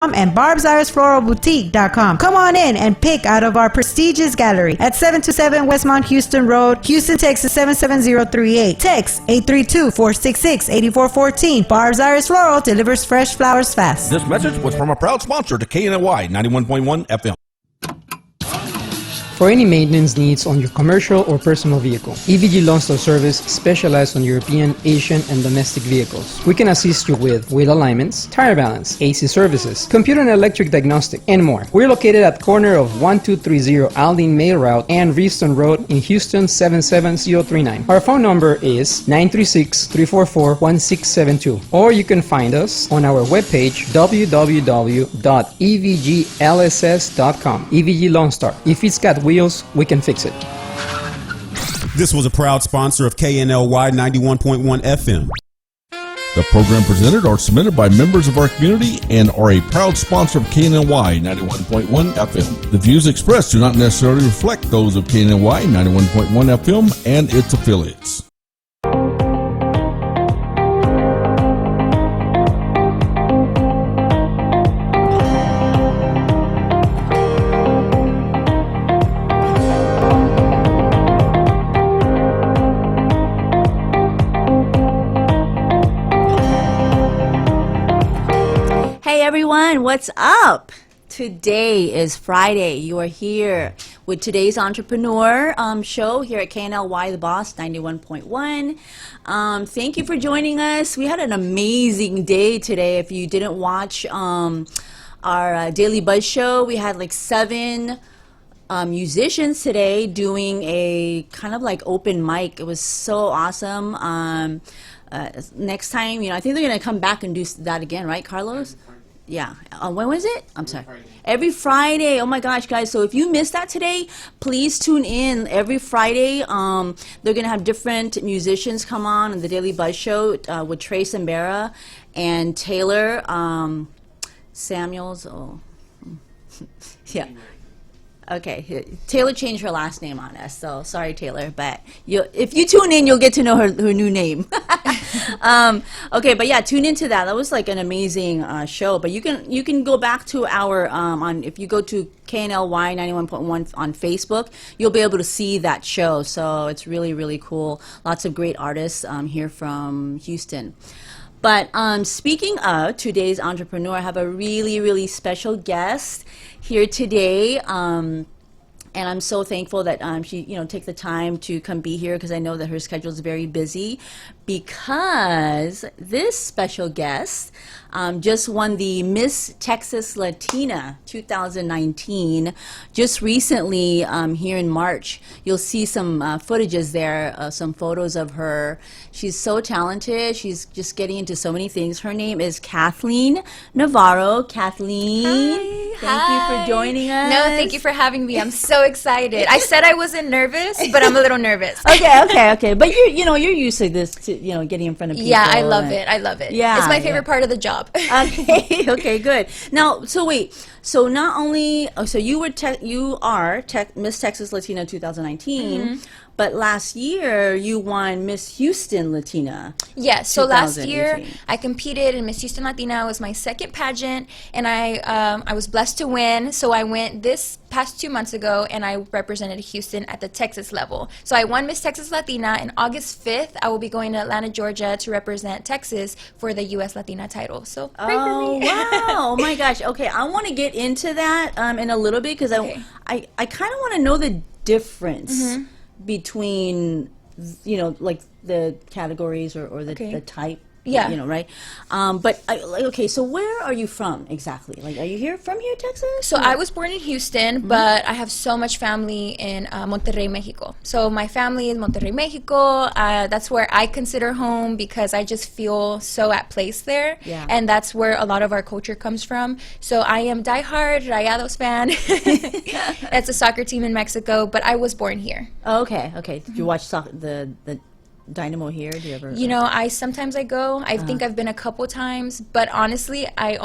and BarbsIrisFloralBoutique.com. Come on in and pick out of our prestigious gallery at 727 Westmont Houston Road, Houston, Texas 77038. Text 832-466-8414. Barb's Iris Floral delivers fresh flowers fast. This message was from a proud sponsor to KNLY 91.1 FM. For any maintenance needs on your commercial or personal vehicle, EVG Loan Store Service specializes on European, Asian, and domestic vehicles. We can assist you with wheel alignments, tire balance, AC services, computer and electric diagnostic, and more. We're located at corner of 1230 Aldine Mail Route and Reeston Road in Houston 77039. Our phone number is 936-344-1672, or you can find us on our webpage www.evglss.com. EVG Loan Star. If it's got wheels, we can fix it. This was a proud sponsor of KNLY 91.1 FM. The program presented or submitted by members of our community and are a proud sponsor of KNLY 91.1 FM. The views expressed do not necessarily reflect those of KNLY 91.1 FM and its affiliates. Everyone, what's up? Today is Friday. You are here with today's entrepreneur show here at KNLY The Boss 91.1. Thank you for joining us. We had an amazing day today. If you didn't watch our Daily Buzz show, we had like 7 musicians today doing a kind of like open mic. It was so awesome. Next time, I think they're going to come back and do that again, right, Carlos? Yeah. When was it? I'm sorry. Every Friday. Oh my gosh, guys. So if you missed that today, please tune in. Every Friday, they're going to have different musicians come on the Daily Buzz Show with Trace and Barra and Taylor Samuels. Oh, yeah. Okay, Taylor changed her last name on us, so sorry, Taylor. But if you tune in, you'll get to know her new name. Okay, but yeah, tune into that. That was like an amazing show. But you can go back to our if you go to KNLY 91.1 on Facebook, you'll be able to see that show. So it's really, really cool. Lots of great artists here from Houston. But speaking of today's entrepreneur, I have a really, really special guest here today. And I'm so thankful that she, take the time to come be here, because I know that her schedule is very busy, because this special guest just won the Miss Texas Latina 2019 just recently here in March. You'll see some footages there, some photos of her. She's so talented. She's just getting into so many things. Her name is Kathleen Navarro. Kathleen, thank you for joining us. No, thank you for having me. I'm so excited. I said I wasn't nervous, but I'm a little nervous. Okay. But you're used to this, getting in front of people. Yeah, I love it. Yeah, it's my favorite part of the job. Okay, good. Now, so wait. So not only, you are Miss Texas Latina 2019, but last year you won Miss Houston Latina. Yes. So last year I competed in Miss Houston Latina. It was my second pageant, and I was blessed to win. So I went this past 2 months ago, and I represented Houston at the Texas level. So I won Miss Texas Latina, and August 5th I will be going to Atlanta, Georgia to represent Texas for the U.S. Latina title. So pray for me. Wow. Oh my gosh. Okay, I want to get into that in a little bit, because I kind of want to know the difference between like the categories or the type. Yeah. Right? But, so where are you from exactly? Like, are you from here, Texas? So I was born in Houston, but I have so much family in Monterrey, Mexico. So my family is Monterrey, Mexico. That's where I consider home, because I just feel so at place there. Yeah. And that's where a lot of our culture comes from. So I am diehard Rayados fan. That's a soccer team in Mexico, but I was born here. Oh, okay. Did you watch the Dynamo here? Do you ever? You know, sometimes I go. I think I've been a couple times, but honestly, I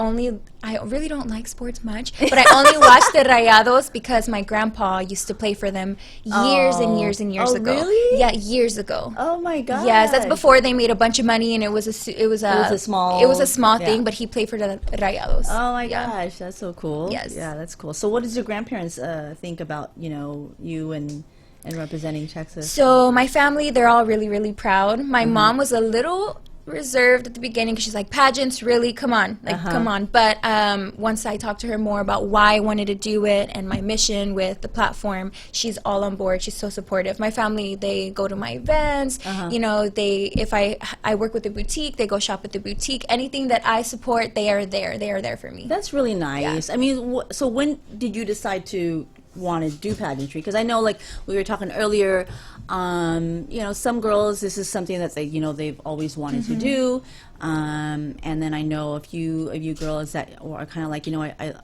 really don't like sports much. But I only watch the Rayados because my grandpa used to play for them years and years and years ago. Really? Yeah, years ago. Oh my god. Yes, that's before they made a bunch of money, and it was a small yeah. thing. But he played for the Rayados. Oh my Yeah. gosh, that's so cool. Yes. Yeah, that's cool. So, what does your grandparents think about you and representing Texas? So my family, they're all really, really proud. My mom was a little reserved at the beginning because she's like, pageants, really? Come on. Come on. But once I talked to her more about why I wanted to do it and my mission with the platform, she's all on board. She's so supportive. My family, they go to my events. You know, if I work with the boutique, they go shop at the boutique. Anything that I support, they are there. They are there for me. That's really nice. I mean, so when did you decide to want to do pageantry? Because I know, like we were talking earlier, some girls, this is something that they've always wanted to do, and then I know a few girls that are kind of like,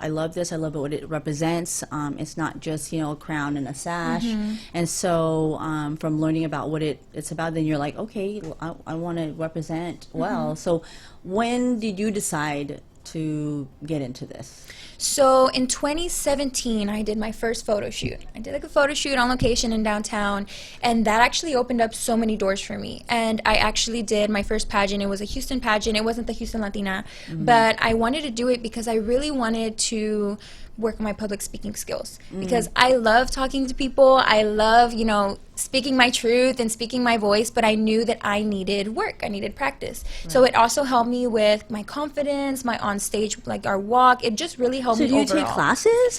I love this, I love what it represents. It's not just a crown and a sash, and so from learning about what it's about, then you're like, okay, I want to represent well. So when did you decide to get into this? So in 2017, I did my first photo shoot. I did like a photo shoot on location in downtown, and that actually opened up so many doors for me. And I actually did my first pageant. It was a Houston pageant. It wasn't the Houston Latina, but I wanted to do it because I really wanted to work on my public speaking skills, because I love talking to people. I love, speaking my truth and speaking my voice, but I knew that I needed work. I needed practice. Right. So it also helped me with my confidence, my on stage, like our walk. It just really helped me overall. So do you take classes?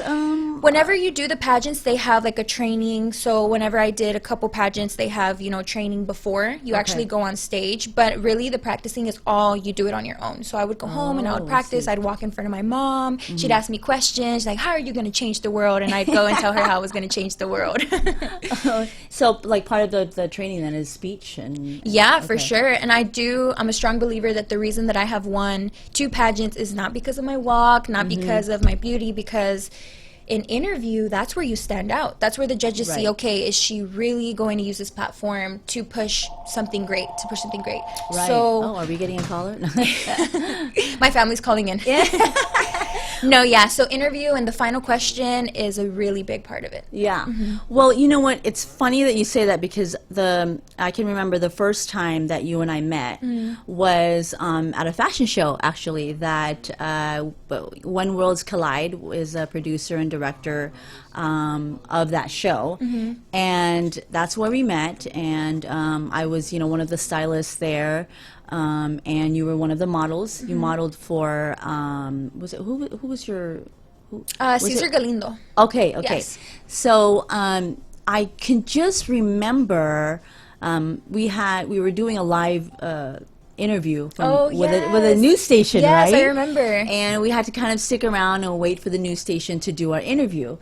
Whenever you do the pageants, they have like a training. So whenever I did a couple pageants, they have, training before you actually go on stage. But really the practicing is all, you do it on your own. So I would go home and I would practice. I'd walk in front of my mom. She'd ask me questions like, how are you going to change the world? And I'd go and tell her how I was going to change the world. So like part of the training then is speech and for sure. And I'm a strong believer that the reason that I have won 2 pageants is not because of my walk, not because of my beauty, because in interview, that's where you stand out. That's where the judges see, okay, is she really going to use this platform to push something great, Right. So, are we getting a caller? my family's calling in. No, so interview and the final question is a really big part of it. Yeah. Well, you know what? It's funny that you say that, because I can remember the first time that you and I met was at a fashion show, actually, that When Worlds Collide is a producer and director of that show. And that's where we met. And I was, one of the stylists there. And you were one of the models. You modeled for was it who was your Cesar Galindo. Okay. Yes. So I can just remember we were doing a live interview with a news station, right? Yes, I remember. And we had to kind of stick around and wait for the news station to do our interview.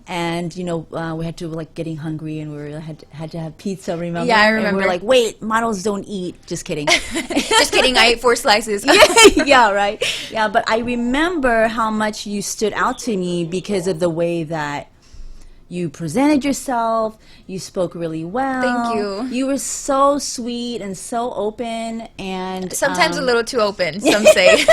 And we had to getting hungry, and we had to have pizza. Remember? Yeah, I remember. And we were like, wait, models don't eat. Just kidding. Just kidding. I ate 4 slices. Yeah, right. Yeah, but I remember how much you stood out to me because of the way that you presented yourself. You spoke really well. Thank you. You were so sweet and so open, and sometimes a little too open, some say.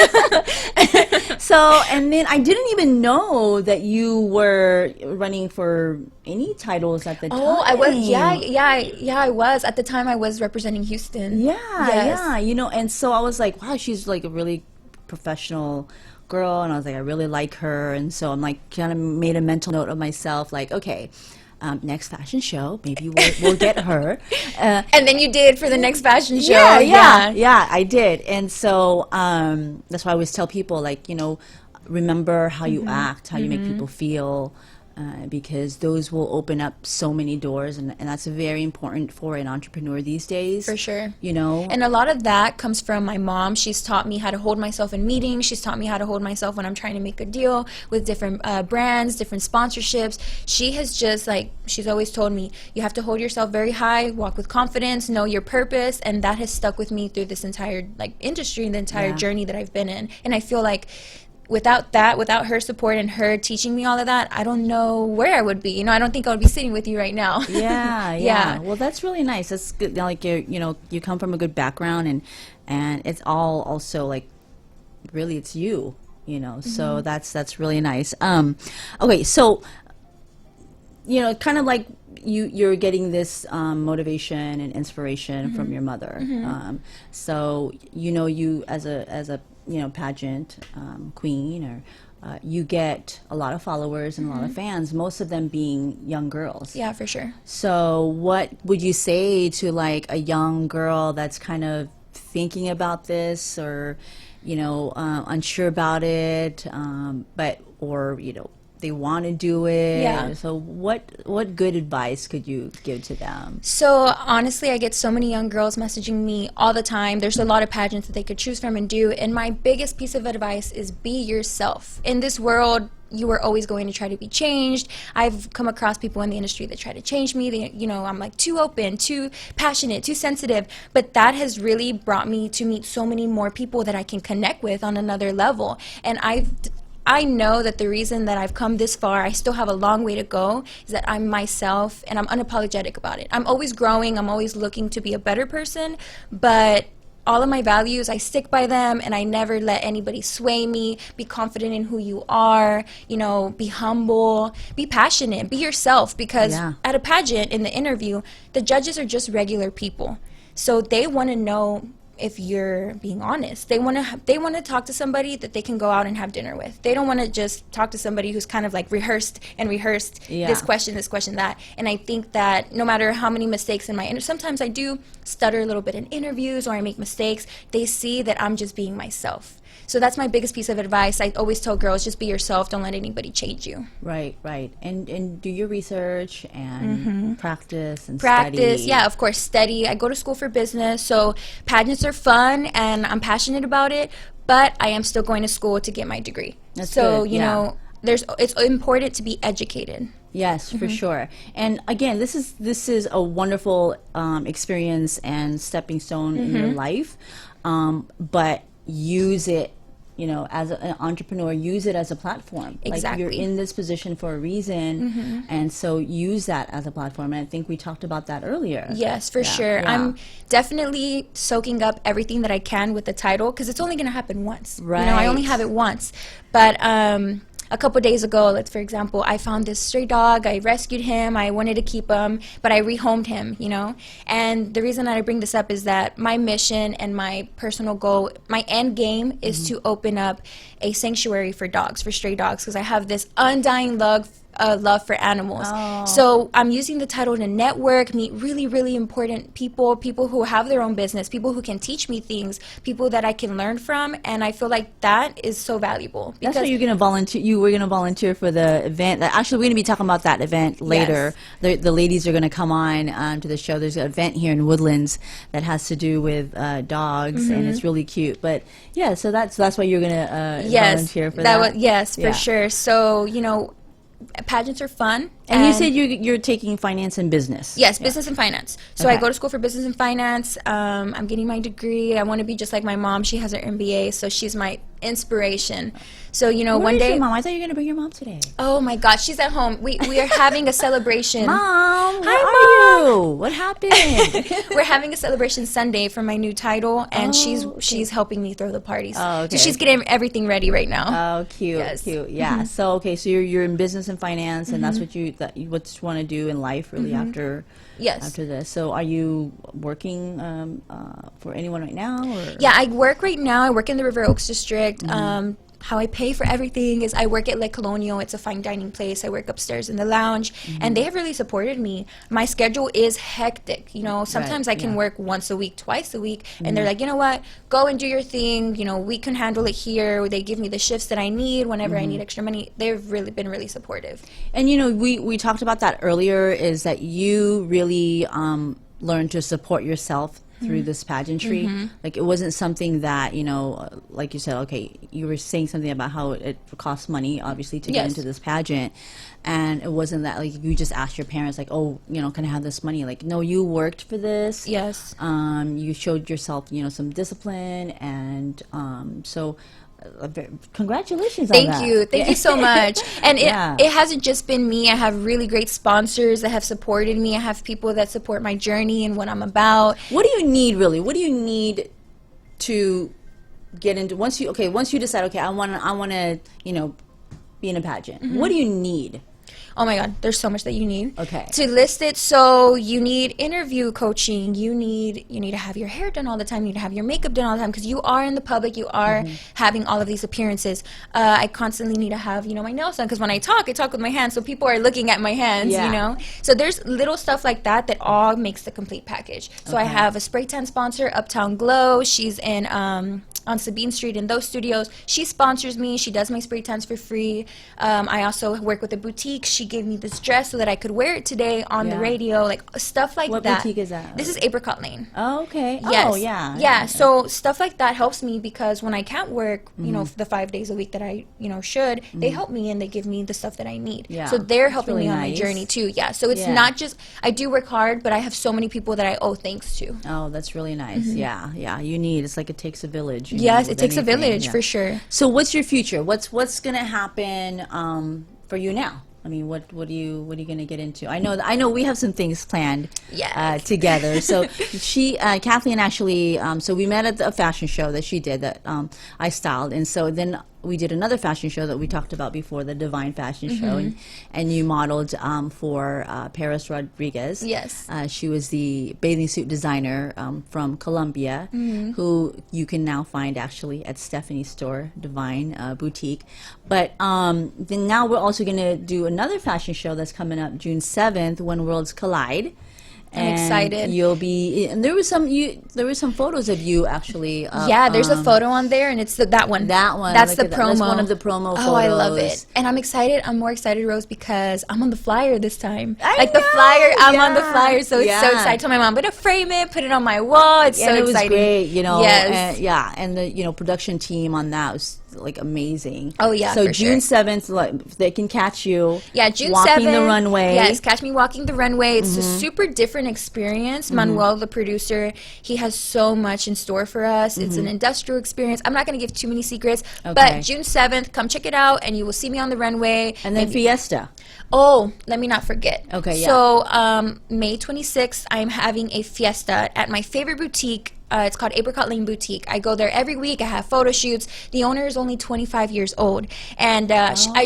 So, and then I didn't even know that you were running for any titles at the time. Oh, I was. Yeah, I was. At the time, I was representing Houston. Yeah. And so I was like, wow, she's like a really professional girl, and I was like, I really like her. And so I'm like, kind of made a mental note of myself, like, okay, next fashion show, maybe we'll get her. And then you did for the next fashion show. Yeah, I did. And so that's why I always tell people, like, remember how you act, how you make people feel, because those will open up so many doors, and that's very important for an entrepreneur these days. For sure. And a lot of that comes from my mom. She's taught me how to hold myself in meetings. She's taught me how to hold myself when I'm trying to make a deal with different brands, different sponsorships. She has just, she's always told me, you have to hold yourself very high, walk with confidence, know your purpose, and that has stuck with me through this entire, industry and the entire journey that I've been in. And I feel like without that, without her support and her teaching me all of that, I don't know where I would be. You know, I don't think I would be sitting with you right now. Yeah. Well, that's really nice. That's good. Like, you come from a good background, and it's all also like, really, it's you. So that's really nice. Okay, so kind of like you're getting this motivation and inspiration from your mother. So you as a pageant queen, or you get a lot of followers and a lot of fans, most of them being young girls. Yeah, for sure. So what would you say to like a young girl that's kind of thinking about this, or unsure about it, or they want to do it? Yeah. So what good advice could you give to them? So honestly, I get so many young girls messaging me all the time. There's a lot of pageants that they could choose from and do, and my biggest piece of advice is be yourself. In this world, you are always going to try to be changed. I've come across people in the industry that try to change me. I'm like too open, too passionate, too sensitive. But that has really brought me to meet so many more people that I can connect with on another level. And I know that the reason that I've come this far, I still have a long way to go, is that I'm myself and I'm unapologetic about it. I'm always growing. I'm always looking to be a better person. But all of my values, I stick by them, and I never let anybody sway me. Be confident in who you are, be humble, be passionate, be yourself, because at a pageant, in the interview, the judges are just regular people. So they want to know if you're being honest. They want to talk to somebody that they can go out and have dinner with. They don't want to just talk to somebody who's kind of like rehearsed this question, that. And I think that no matter how many mistakes in my sometimes I do stutter a little bit in interviews, or I make mistakes, they see that I'm just being myself. So that's my biggest piece of advice. I always tell girls, just be yourself. Don't let anybody change you. Right. And do your research and practice and study. Yeah, of course, study. I go to school for business, so pageants are fun, and I'm passionate about it, but I am still going to school to get my degree. That's so, good. It's important to be educated. Yes, for sure. And again, this is a wonderful experience and stepping stone in your life, but use it, as an entrepreneur, use it as a platform. Exactly. Like, you're in this position for a reason, and so use that as a platform. And I think we talked about that earlier. Yes, for sure. Yeah. I'm definitely soaking up everything that I can with the title, because it's only going to happen once. Right. I only have it once. But a couple days ago, for example, I found this stray dog. I rescued him. I wanted to keep him, but I rehomed him, And the reason that I bring this up is that my mission and my personal goal, my end game, is to open up a sanctuary for dogs, for stray dogs, because I have this undying love for animals. So I'm using the title to network, meet really, really important people who have their own business, people who can teach me things, people that I can learn from, and I feel like that is so valuable. That's why you're going to volunteer. You were going to volunteer for the event. Actually, we're going to be talking about that event later. Yes. The ladies are going to come on to the show. There's an event here in Woodlands that has to do with dogs, and it's really cute. But yeah, so that's why you're going to volunteer for that. Yes, for sure. So pageants are fun. And you said you're taking finance and business. Yes, business and finance. So I go to school for business and finance. I'm getting my degree. I want to be just like my mom. She has her MBA, so she's my inspiration. So one day. Your mom? I thought you were going to bring your mom today. Oh my gosh, she's at home. We are having a celebration. Mom, hi, Mom. You? What happened? We're having a celebration Sunday for my new title, and she's helping me throw the party. So she's getting everything ready right now. Oh, cute, yes. Cute. Yeah. So so you're in business and finance, and that's what you want to do in life, really, after this. So are you working for anyone right now? Or? Yeah, I work right now. I work in the River Oaks district. How I pay for everything is I work at Le Colonial. It's a fine dining place. I work upstairs in the lounge, and they have really supported me. My schedule is hectic. Sometimes I can work once a week, twice a week, and they're like, you know what, go and do your thing. We can handle it here. They give me the shifts that I need whenever I need extra money. They've really been really supportive. And we talked about that earlier, is that you really learned to support yourself through this pageantry. Like, it wasn't something that, like you said, okay, you were saying something about how it costs money, obviously, to get into this pageant. And it wasn't that, like, you just asked your parents, like, oh, can I have this money? Like, no, you worked for this. Yes. You showed yourself, some discipline. And so Congratulations on Thank that. you. Thank you so much. And Yeah. it hasn't just been me. I have really great sponsors that have supported me. I have people that support my journey and what I'm about. What do you need, really? What do you need to get into, once you decide, okay, I want to, be in a pageant. Mm-hmm. What do you need? Oh my God, there's so much that you need. Okay. To list it, so you need interview coaching. You need to have your hair done all the time. You need to have your makeup done all the time because you are in the public. You are having all of these appearances. I constantly need to have my nails done because when I talk with my hands, so people are looking at my hands. Yeah. So there's little stuff like that all makes the complete package. So I have a spray tan sponsor, Uptown Glow. She's in on Sabine Street in those studios. She sponsors me. She does my spray tans for free. I also work with a boutique. She gave me this dress so that I could wear it today on the radio, like stuff like What that. boutique is that? This is Apricot Lane. Oh, okay. Yes. Oh, yeah. Yeah. So stuff like that helps me because when I can't work, the 5 days a week that I, should, they help me and they give me the stuff that I need. Yeah. So they're That's helping really me on my nice. journey too. Yeah. So it's Yeah. not just, I do work hard, but I have so many people that I owe thanks to. Oh, that's really nice. Yeah, yeah. You need. It's like it takes a village. Yes, with it takes a anything. village Yeah. for sure. So, what's your future? What's going to happen for you now? I mean, what are you going to get into? I know we have some things planned Yes. together. So Kathleen actually, so we met at a fashion show that she did that I styled, and so then we did another fashion show that we talked about before, the Divine Fashion Show, and you modeled for Paris Rodriguez. Yes. She was the bathing suit designer from Colombia, who you can now find actually at Stephanie's store, Divine Boutique. But then now we're also going to do another fashion show that's coming up June 7th, When Worlds Collide. I'm excited. You'll be, and there was some photos of you actually. Yeah, there's a photo on there, and it's that one. That one. That's the Look at promo. that. That's one of the promo photos. Oh, I love it. And I'm excited. I'm more excited, Rose, because I'm on the flyer this time. I the know, flyer, I'm on the yeah. flyer, so it's so Yeah. excited. I told my mom, I'm going to frame it, put it on my wall. It's so And it was exciting. great, Yes. and the production team on that was like amazing. Oh, yeah, So for June sure. 7th, like, they can catch you. Yeah, June walking 7th. the runway. Yes, catch me walking the runway. It's a super different experience. Manuel, the producer, he has so much in store for us. It's an industrial experience. I'm not going to give too many secrets, Okay. but June 7th, come check it out, and you will see me on the runway. And then Fiesta. Oh, let me not forget. Okay, yeah. So, May 26th, I'm having a fiesta at my favorite boutique. It's called Apricot Lane Boutique. I go there every week. I have photo shoots. The owner is only 25 years old. And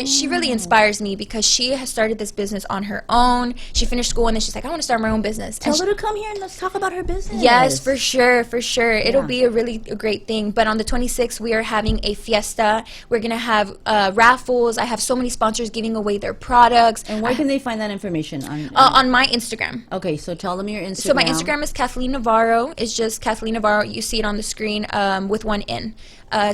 she really inspires me because she has started this business on her own. She finished school and then she's like, I want to start my own business. Tell And her to come here and let's talk about her business. Yes, for sure, for sure. It'll Yeah. be a really great thing. But on the 26th, we are having a fiesta. We're going to have raffles. I have so many sponsors giving away their products. And where can they find that information? On my Instagram. Okay, so tell them your Instagram. So my Instagram is Kathleen Navarro. It's just Kathleen Navarro. You see it on the screen with one N.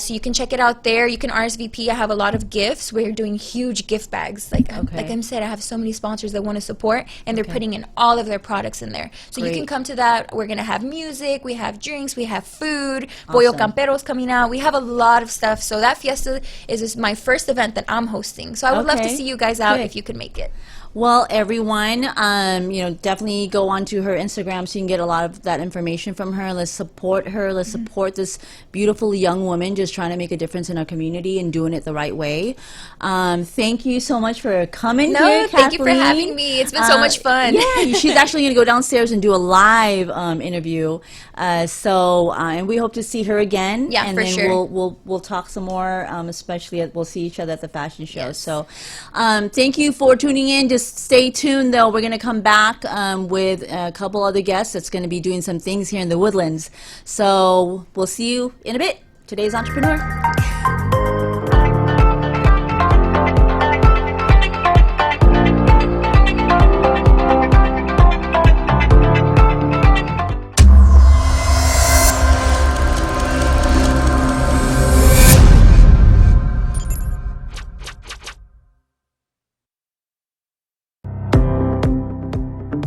So you can check it out there. You can RSVP. I have a lot of gifts. We're doing huge gift bags. Like I said, I have so many sponsors that want to support, and they're putting in all of their products in there. So you can Great. come to that. We're going to have music. We have drinks. We have food. Pollo Campero's coming out. We have a lot of stuff. So that fiesta is my first event that I'm hosting. So I would love to Okay. see you guys out Good. if you could make it. Well, everyone, definitely go onto her Instagram so you can get a lot of that information from her. Let's support her. Let's support this beautiful young woman just trying to make a difference in our community and doing it the right way. Thank you so much for coming No, here, thank you for Kathleen. having me. It's been so much fun. Yeah, she's actually going to go downstairs and do a live interview. And we hope to see her again. Yeah, and for then sure. We'll talk some more, especially we'll see each other at the fashion show. So thank you for tuning in. Just stay tuned, though. We're going to come back with a couple other guests that's going to be doing some things here in the Woodlands. So we'll see you in a bit. Today's Entrepreneur.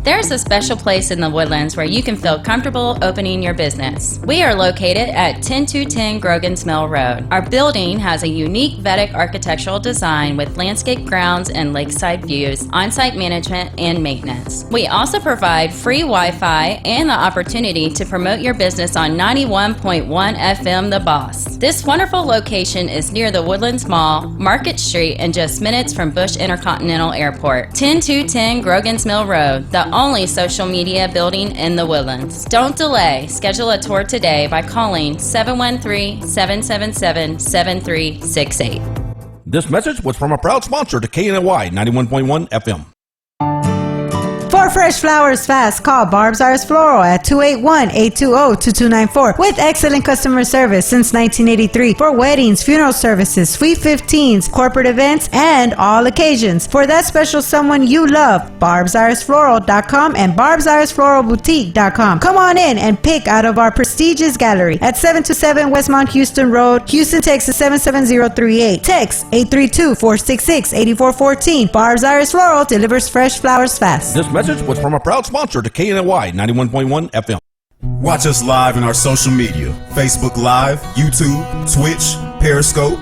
There's a special place in the Woodlands where you can feel comfortable opening your business. We are located at 10210 Grogan's Mill Road. Our building has a unique Vedic architectural design with landscape grounds and lakeside views, on-site management, and maintenance. We also provide free Wi-Fi and the opportunity to promote your business on 91.1 FM The Boss. This wonderful location is near the Woodlands Mall, Market Street, and just minutes from Bush Intercontinental Airport. 10210 Grogan's Mill Road, the only social media building in the Woodlands. Don't delay. Schedule a tour today by calling 713-777-7368. This message was from a proud sponsor to KNLY 91.1 FM. For fresh flowers fast, call Barb's Iris Floral at 281-820-2294 with excellent customer service since 1983 for weddings, funeral services, sweet 15s, corporate events, and all occasions. For that special someone you love, barbsirisfloral.com and barbsirisfloralboutique.com. Come on in and pick out of our prestigious gallery at 727 Westmont Houston Road, Houston, Texas 77038. Text 832-466-8414. Barb's Iris Floral delivers fresh flowers fast. This message was from a proud sponsor to KNLY 91.1 FM. Watch us live in our social media, Facebook Live, YouTube, Twitch, Periscope,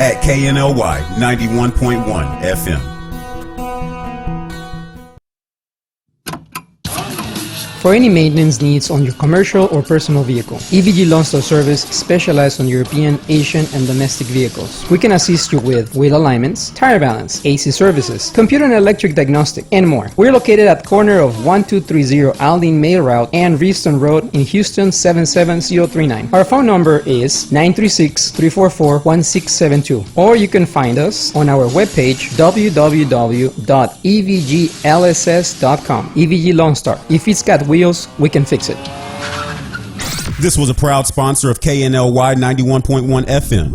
at KNLY 91.1 FM. For any maintenance needs on your commercial or personal vehicle, EVG Lonstar Service specializes on European, Asian, and domestic vehicles. We can assist you with wheel alignments, tire balance, AC services, computer and electric diagnostic, and more. We're located at corner of 1230 Aldine Mail Route and Reeston Road in Houston 77039. Our phone number is 936-344-1672, or you can find us on our webpage www.evglss.com. EVG Lonstar. If it's got wheels, we can fix it. This was a proud sponsor of KNLY 91.1 FM.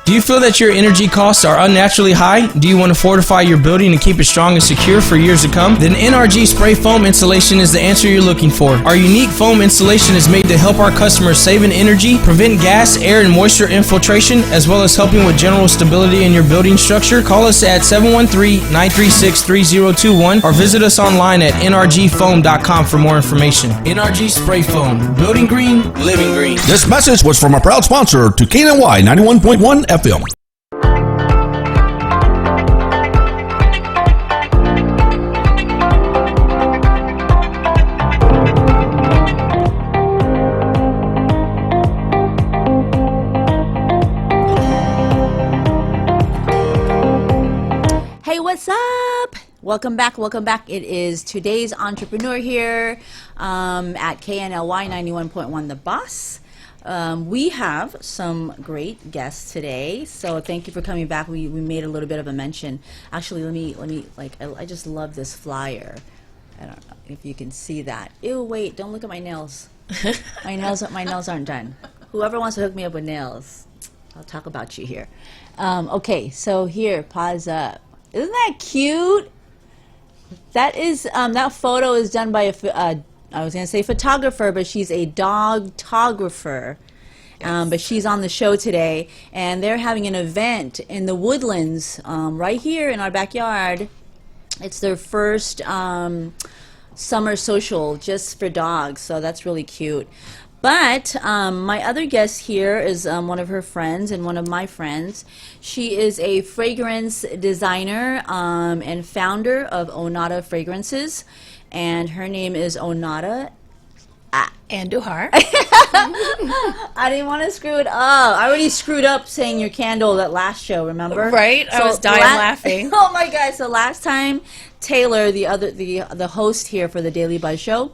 Do you feel that your energy costs are unnaturally high? Do you want to fortify your building and keep it strong and secure for years to come? Then NRG Spray Foam Installation is the answer you're looking for. Our unique foam installation is made to help our customers save in energy, prevent gas, air, and moisture infiltration, as well as helping with general stability in your building structure. Call us at 713-936-3021 or visit us online at nrgfoam.com for more information. NRG Spray Foam. Building green, living green. This message was from a proud sponsor to KNLY 91.1 FM. Hey, what's up? Welcome back. Welcome back. It is today's entrepreneur here at KNLY 91.1 The Boss. We have some great guests today, so thank you for coming back. We made a little bit of a mention. Actually, let me I just love this flyer. I don't know if you can see that. Ew, wait, don't look at my nails. my nails aren't done. Whoever wants to hook me up with nails, I'll talk about you here. Okay, so here, pause up. Isn't that cute? That is that photo is done by I was going to say photographer, but she's a dog-tographer. But she's on the show today, and they're having an event in the Woodlands right here in our backyard. It's their first summer social just for dogs, so that's really cute. But my other guest here is one of her friends and one of my friends. She is a fragrance designer and founder of Onata Fragrances. And her name is Onata Andujar. I didn't want to screw it up. I already screwed up saying your candle that last show, remember? Right? I was dying laughing. Oh my God. So last time, Taylor, the host here for the Daily Buzz Show,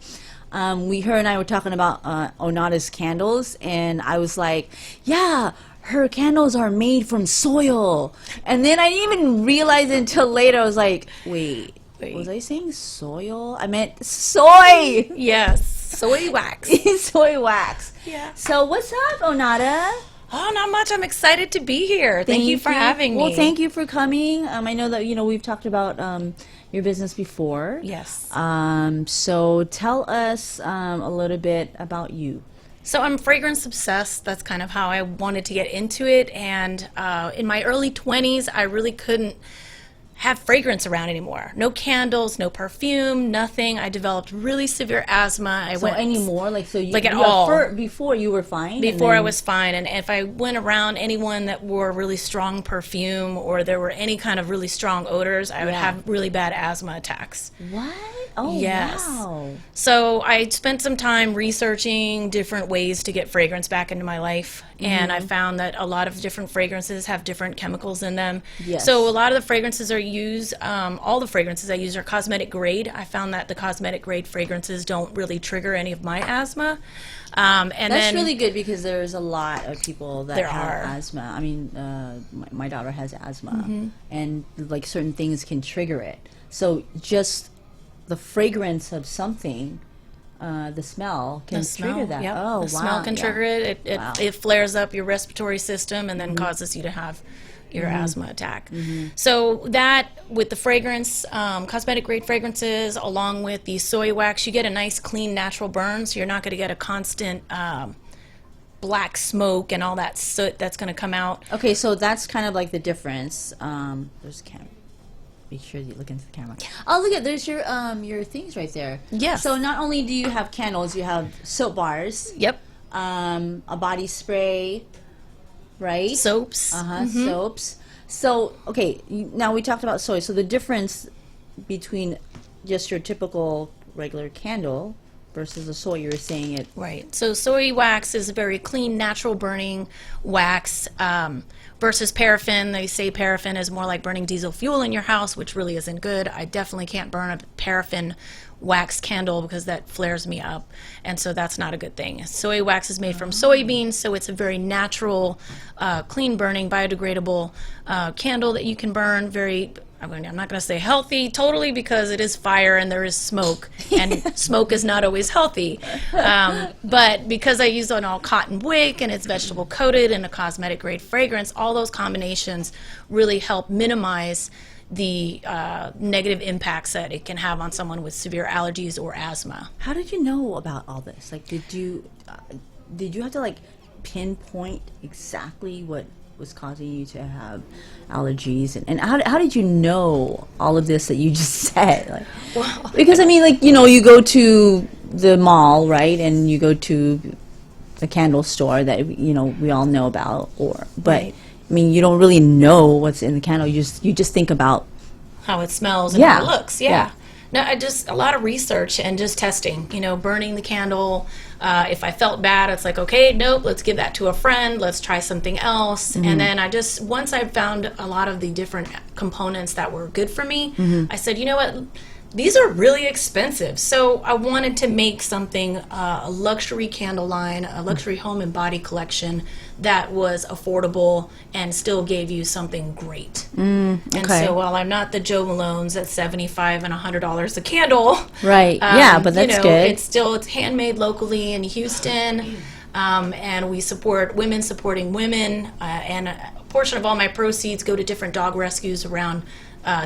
her and I were talking about Onata's candles, and I was like, yeah, her candles are made from soil. And then I didn't even realize it until later. I was like, wait. Was I saying soil? I meant soy. Yes, soy wax. Soy wax. Yeah. So what's up, Onata? Oh, not much. I'm excited to be here. Thank you for having me. Well, thank you for coming. I know that we've talked about your business before. Yes. So tell us a little bit about you. So I'm fragrance obsessed. That's kind of how I wanted to get into it. And in my early 20s, I really couldn't have fragrance around anymore. No candles, no perfume, nothing. I developed really severe asthma. Anymore? Like, so you, like at all. Before you were fine? Before I was fine. And if I went around anyone that wore really strong perfume or there were any kind of really strong odors, I would have really bad asthma attacks. What? Oh, yes. Wow. So I spent some time researching different ways to get fragrance back into my life. And I found that a lot of different fragrances have different chemicals in them. Yes. So a lot of the fragrances are used, all the fragrances I use are cosmetic grade. I found that the cosmetic grade fragrances don't really trigger any of my asthma. And that's really good because there's a lot of people that have asthma. I mean, my daughter has asthma, and like certain things can trigger it. So just the fragrance of something, the smell can trigger that. Yep. Oh, the smell can trigger it. It flares up your respiratory system and then causes you to have your asthma attack. So that, with the fragrance, cosmetic grade fragrances, along with the soy wax, you get a nice clean natural burn, so you're not going to get a constant black smoke and all that soot that's going to come out. Okay, so that's kind of like the difference. There's a camera. Make sure you look into the camera. Oh, look at, there's your things right there. Yes. So not only do you have candles, you have soap bars. Yep. A body spray, right? Soaps. Soaps. So, okay, now we talked about soy. So the difference between just your typical regular candle versus the soy, you were saying it. Right. So soy wax is a very clean, natural burning wax. Versus paraffin. They say paraffin is more like burning diesel fuel in your house, which really isn't good. I definitely can't burn a paraffin wax candle because that flares me up, and so that's not a good thing. Soy wax is made from soybeans, so it's a very natural, clean burning, biodegradable candle that you can burn. I'm not going to say healthy totally because it is fire and there is smoke, and smoke is not always healthy. But because I use an all cotton wick and it's vegetable coated and a cosmetic grade fragrance, all those combinations really help minimize the negative impacts that it can have on someone with severe allergies or asthma. How did you know about all this? Like, did you have to like pinpoint exactly what was causing you to have allergies, and how did you know all of this that you just said? Like, well, because I mean, like, you know, you go to the mall, right, and you go to the candle store that, you know, we all know about, but right. I mean, you don't really know what's in the candle. You just think about how it smells and how it looks. Yeah. No, a lot of research and just testing, you know, burning the candle. If I felt bad, it's like, okay, nope, let's give that to a friend. Let's try something else. And then once I found a lot of the different components that were good for me, I said, you know what? These are really expensive. So I wanted to make something, a luxury candle line, a luxury home and body collection that was affordable and still gave you something great. And so while I'm not the Joe Malone's at $75 and $100 a candle, right? But that's good. It's handmade locally in Houston, and we support women supporting women, and a portion of all my proceeds go to different dog rescues around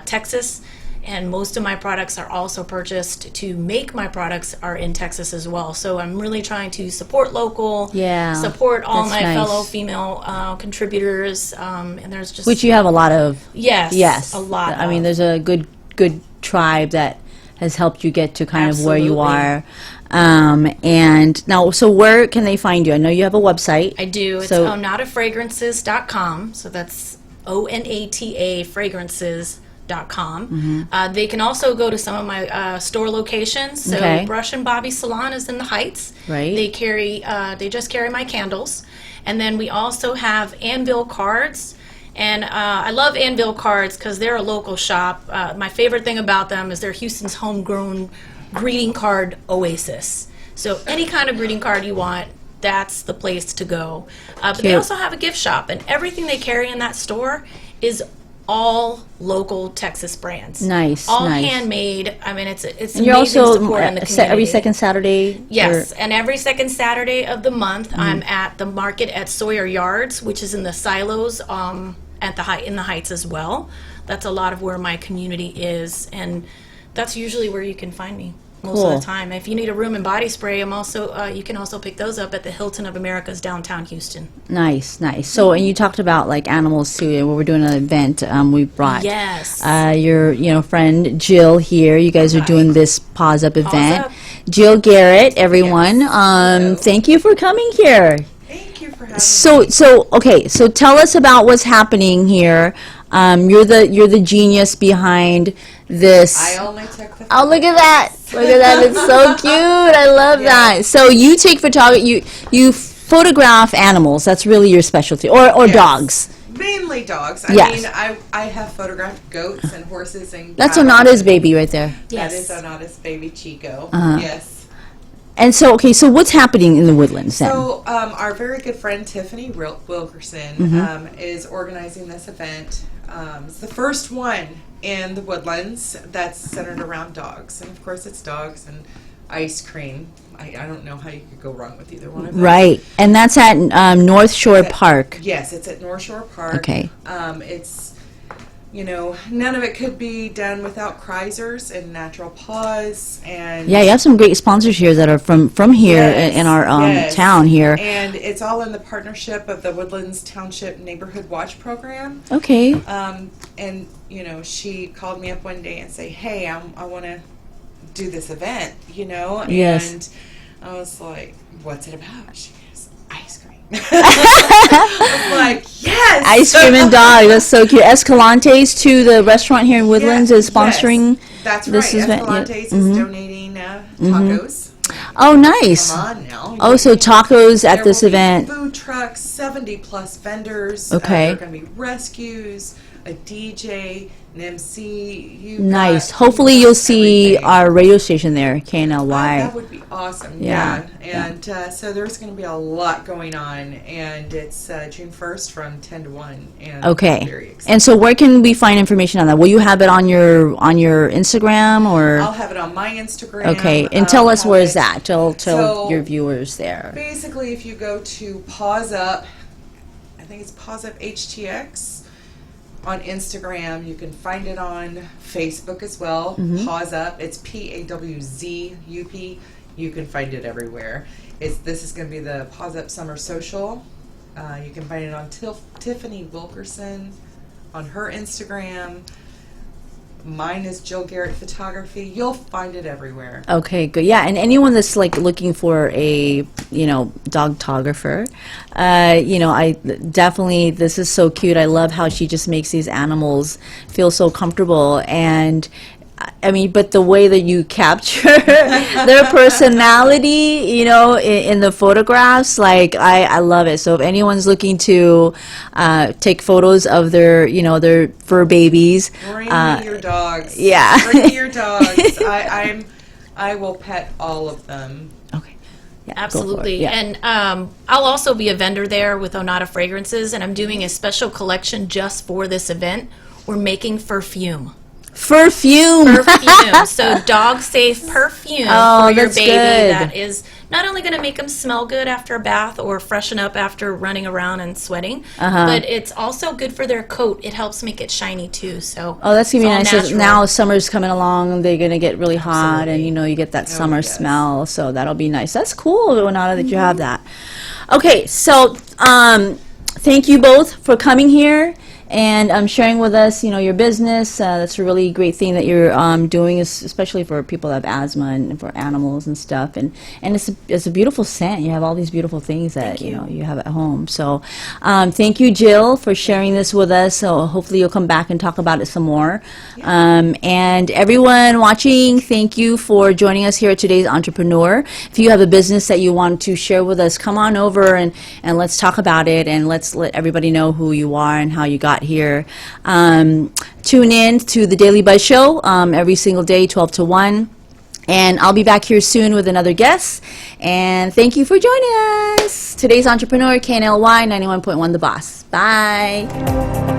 Texas. And most of my products are also purchased to make my products are in Texas as well. So I'm really trying to support local, support all my fellow female contributors, and there's just... Which you have a lot of. Yes. A lot I mean, there's a good tribe that has helped you get to kind of where you are. And now, so where can they find you? I know you have a website. I do. It's onatafragrances.com. So that's ONATA fragrances.com. They can also go to some of my store locations. So Brush and Bobby Salon is in the Heights. Right. They just carry my candles. And then we also have Anvil cards. And I love Anvil cards because they're a local shop. My favorite thing about them is they're Houston's homegrown greeting card oasis. So any kind of greeting card you want, that's the place to go. But they also have a gift shop, and everything they carry in that store is all local Texas brands. Nice. Handmade. I mean, it's and you're amazing also support in the community. Every second Saturday? Yes, and every second Saturday of the month, I'm at the market at Sawyer Yards, which is in the silos in the Heights as well. That's a lot of where my community is, and that's usually where you can find me. most of the time. If you need a room and body spray, you can also pick those up at the Hilton of Americas downtown Houston. Nice. So, and you talked about like animals too. And we're doing an event. We brought your friend Jill here. You guys are doing this Pause Up event. Up. Jill Garrett, everyone. Thank you for coming here. Thank you for having me. So tell us about what's happening here. You're the genius behind this. I only took the Oh, look at that! Look at that! It's so cute. I love that. So you take photography. You photograph animals. That's really your specialty, or dogs. Mainly dogs. Yes. I mean, I have photographed goats and horses and That's cattle. Onata's baby right there. That is Onata's baby Chico. Uh-huh. Yes. And so, so what's happening in the woodlands then? So our very good friend Tiffany Wilkerson is organizing this event. It's the first one in the woodlands that's centered around dogs, and of course it's dogs and ice cream. I don't know how you could go wrong with either one of them. Right, and that's at North Shore Park. Yes, it's at North Shore Park. Okay. It's, none of it could be done without Kreisers and Natural Paws. And Yeah, you have some great sponsors here that are from here in our town here. And it's all in the partnership of the Woodlands Township Neighborhood Watch Program. Okay. And, she called me up one day and say, hey, I want to do this event, Yes. And I was like, what's it about? She goes, ice cream. I was like, yes! Ice cream and dog. That's so cute. Escalante's to the restaurant here in Woodlands is sponsoring That's this right. event. Escalante's is donating tacos. Oh, nice. Come on now. Oh, so tacos at There this will be event. Food trucks, 70 plus vendors. Okay. There are going to be rescues, a DJ, an MC. Nice. Hopefully you'll see our radio station there, KNLY. That would be awesome. Yeah. And so there's going to be a lot going on, and it's June 1st from 10 to 1. And Okay. very exciting. And so where can we find information on that? Will you have it on your Instagram or? I'll have it on my Instagram. Okay. And tell us where is is that? Tell So, your viewers there. Basically, if you go to Pause Up, I think it's Pause Up HTX on Instagram. You can find it on Facebook as well. Pause Up. It's PAWZUP. You can find it everywhere. This is going to be the Pause Up Summer Social. You can find it on Tiffany Wilkerson on her Instagram. Mine is Jill Garrett Photography. You'll find it everywhere. Okay, good. Yeah, and anyone that's like looking for a, dogtographer, I definitely, this is so cute. I love how she just makes these animals feel so comfortable. And I mean, but the way that you capture their personality, in the photographs, like I love it. So if anyone's looking to take photos of their, their fur babies, Bring me your dogs. Yeah. Bring me your dogs. I will pet all of them. Okay. Yeah, go for it. Absolutely. Yeah. And I'll also be a vendor there with Onata Fragrances, and I'm doing a special collection just for this event. We're making perfume. Perfume. So dog safe perfume Oh, for your that's baby good. that is not only going to make them smell good after a bath or freshen up after running around and sweating, but it's also good for their coat. It helps make it shiny too. So Oh, that's gonna be it's nice. all 'Cause natural. now summer's coming along. They're gonna get really hot, and you get that summer yes. smell. So that'll be nice. That's cool, Renata, that you have that. Okay, so thank you both for coming here and sharing with us, your business. That's a really great thing that you're doing, especially for people that have asthma and for animals and stuff. And it's a beautiful scent. You have all these beautiful things that you have at home. So thank you, Jill, for sharing this with us. So hopefully you'll come back and talk about it some more. And everyone watching, thank you for joining us here at today's Entrepreneur. If you have a business that you want to share with us, come on over and let's talk about it, and let's let everybody know who you are and how you got here. Tune in to the Daily Buzz Show every single day, 12 to 1. And I'll be back here soon with another guest. And thank you for joining us. Today's Entrepreneur, KNLY 91.1 The Boss. Bye.